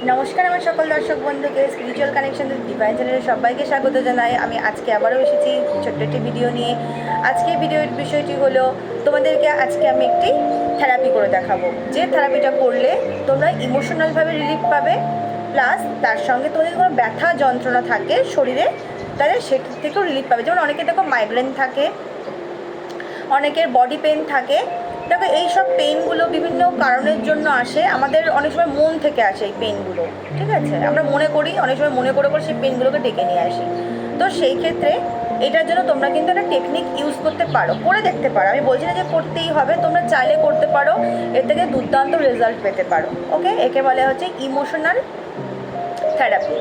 নমস্কার আমার সকল দর্শক বন্ধুকে স্পিরিচুয়াল কানেকশন ডিভাইন চ্যানেলে সবাইকে স্বাগত জানাই। আমি আজকে আবারও এসেছি ছোট্ট একটি ভিডিও নিয়ে। আজকে ভিডিওর বিষয়টি হলো তোমাদেরকে আজকে আমি একটি থেরাপি করে দেখাবো, যে থেরাপিটা করলে তোমরা ইমোশনালভাবে রিলিফ পাবে, প্লাস তার সঙ্গে তোমাদের কোনো ব্যথা যন্ত্রণা থাকে শরীরে তাহলে সেটার থেকেও রিলিফ পাবে। যেমন অনেকে দেখো মাইগ্রেন থাকে, অনেকের বডি পেন থাকে। দেখো এইসব পেইনগুলো বিভিন্ন কারণের জন্য আসে, আমাদের অনেক সময় মন থেকে আসে এই পেইনগুলো, ঠিক আছে? আমরা মনে করি, অনেক সময় মনে করে সেই পেইনগুলোকে ডেকে নিয়ে আসি। তো সেই ক্ষেত্রে এটার জন্য তোমরা কিন্তু একটা টেকনিক ইউজ করতে পারো, করে দেখতে পারো। আমি বলছি না যে করতেই হবে, তোমরা চাইলে করতে পারো, এর থেকে দুর্দান্ত রেজাল্ট পেতে পারো। ওকে, একে বলে হচ্ছে ইমোশনাল থেরাপি।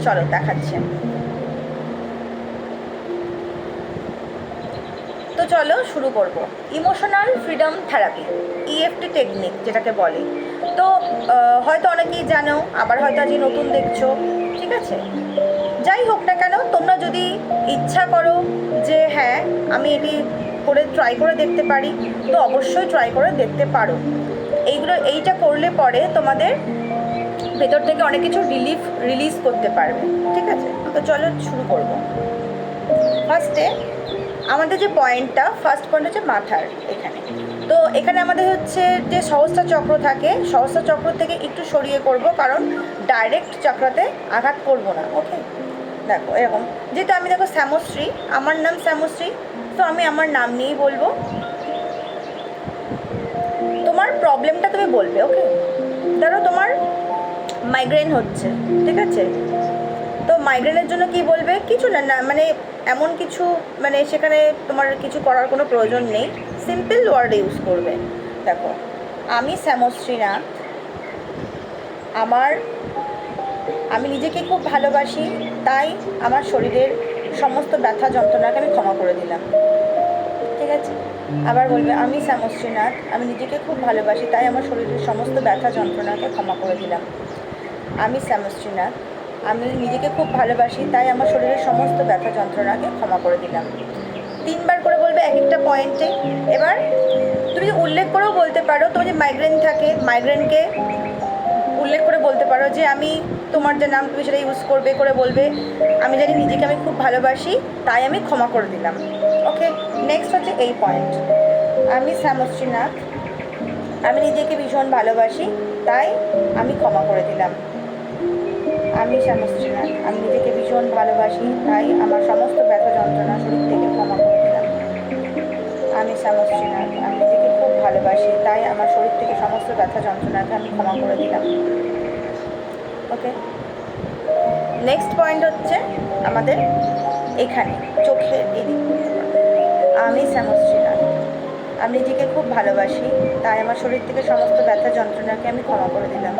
চলো দেখাচ্ছি। তো চলো শুরু করব। Emotional freedom therapy, EFT technique যেটাকে বলে। তো হয়তো অনেকেই জানো, আবার হয়তো আজকে নতুন দেখছো, ঠিক আছে? যাই হোক না কেন, তোমরা যদি ইচ্ছা করো যে হ্যাঁ আমি এটি করে ট্রাই করে দেখতে পারি, তো অবশ্যই ট্রাই করে দেখতে পারো। এইটা করলে পরে তোমাদের ভেতর থেকে অনেক কিছু রিলিজ করতে পারবে, ঠিক আছে? তো চলো শুরু করব। ফার্স্টে আমাদের যে ফার্স্ট পয়েন্ট হচ্ছে মাথার এখানে। তো এখানে আমাদের হচ্ছে যে সহস্র চক্র থাকে, সহস্র চক্র থেকে একটু সরিয়ে করব, কারণ ডাইরেক্ট চক্রতে আঘাত করব না। ওকে, দেখো এরকম, যেহেতু আমি দেখো শ্যামশ্রী, আমার নাম শ্যামশ্রী, তো আমি আমার নাম নিয়েই বলবো। তোমার প্রবলেমটা তুমি বলবে। ওকে, ধরো তোমার মাইগ্রেন হচ্ছে, ঠিক আছে? তো মাইগ্রেনের জন্য কি বলবে? কিছু না, মানে এমন কিছু, মানে সেখানে তোমার কিছু করার কোনো প্রয়োজন নেই, সিম্পল ওয়ার্ড ইউজ করবে। দেখো, আমি শ্যামশ্রীনাথ, আমি নিজেকে খুব ভালোবাসি, তাই আমার শরীরের সমস্ত ব্যথা যন্ত্রণাকে আমি ক্ষমা করে দিলাম। ঠিক আছে? আবার বলবে, আমি শ্যামশ্রীনাথ, আমি নিজেকে খুব ভালোবাসি, তাই আমার শরীরের সমস্ত ব্যথা যন্ত্রণাকে ক্ষমা করে দিলাম। আমি শ্যামশ্রীনাথ, আমি নিজেকে খুব ভালোবাসি, তাই আমার শরীরের সমস্ত ব্যথা যন্ত্রণাকে ক্ষমা করে দিলাম। 3বার করে বলবে এক একটা পয়েন্টে। এবার তুমি উল্লেখ করেও বলতে পারো, তোমার যে মাইগ্রেন থাকে, মাইগ্রেনকে উল্লেখ করে বলতে পারো যে আমি, তোমার যে নাম তুমি সেটা ইউজ করবে, করে বলবে আমি জানি নিজেকে আমি খুব ভালোবাসি, তাই আমি ক্ষমা করে দিলাম। ওকে, নেক্সট হচ্ছে এই পয়েন্ট, আমি শ্যামশ্রীনাথ, আমি নিজেকে ভীষণ ভালোবাসি, তাই আমি ক্ষমা করে দিলাম। আমি শ্যামশ্রীনাথ, আমি নিজেকে ভীষণ ভালোবাসি, তাই আমার সমস্ত ব্যথা যন্ত্রণা শরীর থেকে ক্ষমা করে দিলাম। আমি শ্যামশ্রীনাথ, আমি নিজেকে খুব ভালোবাসি, তাই আমার শরীর থেকে সমস্ত ব্যথা যন্ত্রণাকে আমি ক্ষমা করে দিলাম। ওকে, নেক্সট পয়েন্ট হচ্ছে আমাদের এখানে চোখের এদিক। আমি শ্যামশ্রীনাথ, আমি নিজেকে খুব ভালোবাসি, তাই আমার শরীর থেকে সমস্ত ব্যথা যন্ত্রণাকে আমি ক্ষমা করে দিলাম।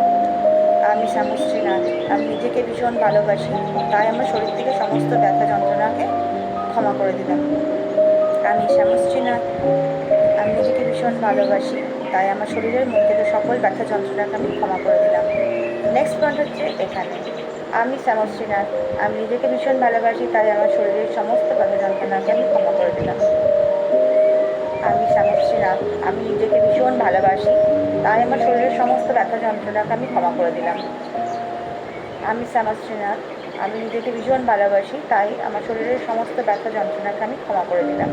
আমি শ্যামশ্রীনাথ, আমি নিজেকে ভীষণ ভালোবাসি, তাই আমার শরীর থেকে সমস্ত ব্যথা যন্ত্রণাকে ক্ষমা করে দিলাম। আমি শ্যামশ্রীনাথ, আমি নিজেকে ভীষণ ভালোবাসি, তাই আমার শরীরের মধ্যে থেকে সকল ব্যথা যন্ত্রণাকে আমি ক্ষমা করে দিলাম। নেক্সট পয়েন্ট হচ্ছে এখানে, আমি শ্যামশ্রীনাথ, আমি নিজেকে ভীষণ ভালোবাসি, তাই আমার শরীরের সমস্ত ব্যথা যন্ত্রণাকে আমি ক্ষমা করে দিলাম। আমি শ্যামশ্রীনাথ, আমি নিজেকে ভীষণ ভালোবাসি, তাই আমার শরীরের সমস্ত ব্যথা যন্ত্রণাকে আমি ক্ষমা করে দিলাম। আমি শ্যামশ্রীনাথ, আমি নিজেকে ভীষণ ভালোবাসি, তাই আমার শরীরের সমস্ত ব্যথা যন্ত্রণাকে আমি ক্ষমা করে দিলাম।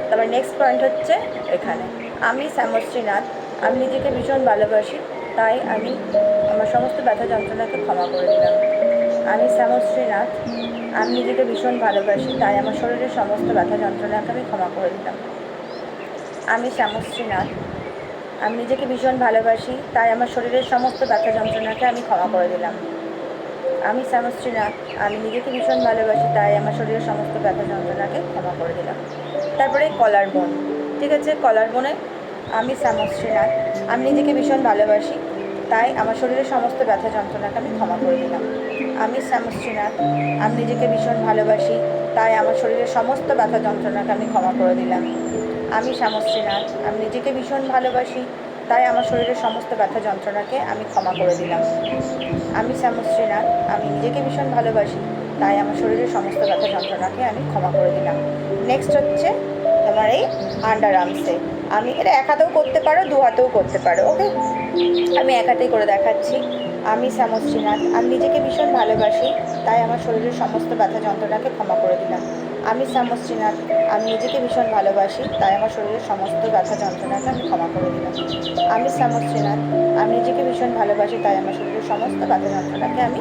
তারপর নেক্সট পয়েন্ট হচ্ছে এখানে, আমি শ্যামশ্রীনাথ, আমি নিজেকে ভীষণ ভালোবাসি, তাই আমি আমার সমস্ত ব্যথা যন্ত্রণাকে ক্ষমা করে দিলাম। আমি শ্যামশ্রীনাথ, আমি নিজেকে ভীষণ ভালোবাসি, তাই আমার শরীরের সমস্ত ব্যথা যন্ত্রণাকে আমি ক্ষমা করে দিলাম। আমি শ্যামশ্রীনাথ, আমি নিজেকে ভীষণ ভালোবাসি, তাই আমার শরীরের সমস্ত ব্যথা যন্ত্রণাকে আমি ক্ষমা করে দিলাম। আমি শ্যামশ্রীনাথ, আমি নিজেকে ভীষণ ভালোবাসি, তাই আমার শরীরের সমস্ত ব্যথা যন্ত্রণাকে ক্ষমা করে দিলাম। তারপরে কলার বোন, ঠিক আছে? কলার বোনে, আমি শ্যামশ্রীনাথ, আমি নিজেকে ভীষণ ভালোবাসি, তাই আমার শরীরের সমস্ত ব্যথা যন্ত্রণাকে আমি ক্ষমা করে দিলাম। আমি শ্যামশ্রীনাথ, আমি নিজেকে ভীষণ ভালোবাসি, তাই আমার শরীরের সমস্ত ব্যথা যন্ত্রণাকে আমি ক্ষমা করে দিলাম। আমি শ্যামশ্রীনাথ, আমি নিজেকে ভীষণ ভালোবাসি, তাই আমার শরীরের সমস্ত ব্যথা যন্ত্রণাকে আমি ক্ষমা করে দিলাম। আমি শ্যামশ্রীনাথ, আমি নিজেকে ভীষণ ভালোবাসি, তাই আমার শরীরের সমস্ত ব্যথা যন্ত্রণাকে আমি ক্ষমা করে দিলাম। নেক্সট হচ্ছে তোমার এই আন্ডার আর্মসে, আমি এটা এক হাতেও করতে পারো, দু হাতেও করতে পারো। ওকে, আমি একাতেই করে দেখাচ্ছি। আমি শ্যামশ্রীনাথ, আমি নিজেকে ভীষণ ভালোবাসি, তাই আমার শরীরের সমস্ত ব্যথা যন্ত্রণাকে ক্ষমা করে দিলাম। আমি শ্যামশ্রীনাথ, আমি নিজেকে ভীষণ ভালোবাসি, তাই আমার শরীরের সমস্ত ব্যথা যন্ত্রণাকে আমি ক্ষমা করে দিলাম। আমি শ্যামশ্রীনাথ, আমি নিজেকে ভীষণ ভালোবাসি, তাই আমার শরীরের সমস্ত ব্যথা যন্ত্রণাকে আমি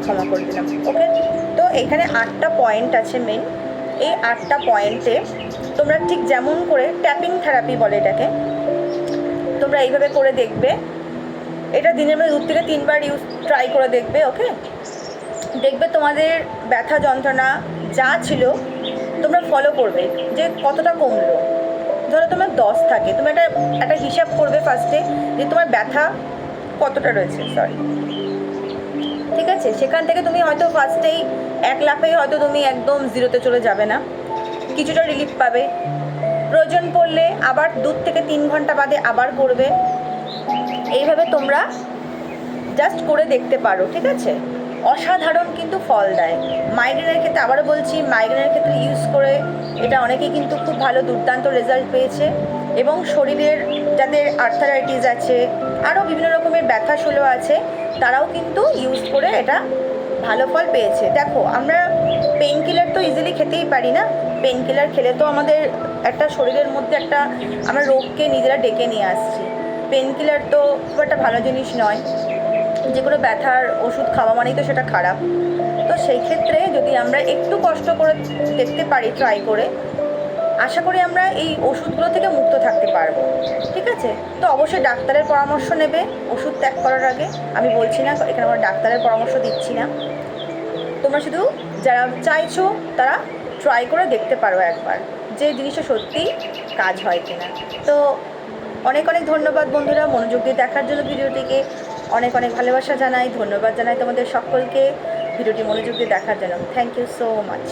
ক্ষমা করে দিলাম। ওকে, তো এখানে 8টা পয়েন্ট আছে মেন। এই 8টা পয়েন্টে তোমরা ঠিক যেমন করে ট্যাপিং থেরাপি বলে এটাকে, তোমরা এইভাবে করে দেখবে। এটা দিনের মধ্যে 2 থেকে 3 বার ট্রাই করে দেখবে। ওকে, দেখবে তোমাদের ব্যথা যন্ত্রণা যা ছিল তোমরা ফলো করবে যে কতটা কমলো। ধরো তোমার 10 থাকে, তুমি একটা হিসাব করবে ফার্স্টে যে তোমার ব্যথা কতটা রয়েছে, ঠিক আছে। সেখান থেকে তুমি হয়তো ফার্স্টেই 1 লাফেই হয়তো তুমি একদম 0-তে চলে যাবে না, কিছুটা রিলিফ পাবে। প্রয়োজন পড়লে আবার 2 থেকে 3 ঘন্টা বাদে আবার করবে। এইভাবে তোমরা জাস্ট করে দেখতে পারো, ঠিক আছে। অসাধারণ কিন্তু ফল দেয়। মাইগ্রেনের ক্ষেত্রে আবারও বলছি, মাইগ্রেনের ক্ষেত্রে ইউজ করে এটা অনেকেই কিন্তু খুব ভালো দুর্দান্ত রেজাল্ট পেয়েছে। এবং শরীরের যাদের আর্থারাইটিস আছে, আরও বিভিন্ন রকমের ব্যথা শোলো আছে, তারাও কিন্তু ইউজ করে এটা ভালো ফল পেয়েছে। দেখো, আমরা পেন কিলার তো ইজিলি খেতেই পারি না। পেন কিলার খেলে তো আমাদের একটা শরীরের মধ্যে একটা আমরা রোগকে নিজেরা ডেকে নিয়ে আসছি। পেন কিলার তো খুব একটা ভালো জিনিস নয়, যে কোনো ব্যথার ওষুধ খাওয়া মানেই তো সেটা খারাপ। তো সেই ক্ষেত্রে যদি আমরা একটু কষ্ট করে দেখতে পারি, ট্রাই করে, আশা করি আমরা এই ওষুধগুলো থেকে মুক্ত থাকতে পারবো, ঠিক আছে। তো অবশ্যই ডাক্তারের পরামর্শ নেবে ওষুধ ত্যাগ করার আগে। আমি বলছি না, এখানে আমরা ডাক্তারের পরামর্শ দিচ্ছি না। তোমরা শুধু যারা চাইছো তারা ট্রাই করে দেখতে পারো একবার, যে জিনিসটা সত্যিই কাজ হয় কিনা। তো অনেক অনেক ধন্যবাদ বন্ধুরা মনোযোগ দিয়ে দেখার জন্য ভিডিওটিকে। অনেক অনেক ভালোবাসা জানাই, ধন্যবাদ জানাই তোমাদের সকলকে ভিডিওটি মনোযোগ দিয়ে দেখার জন্য। Thank you so much.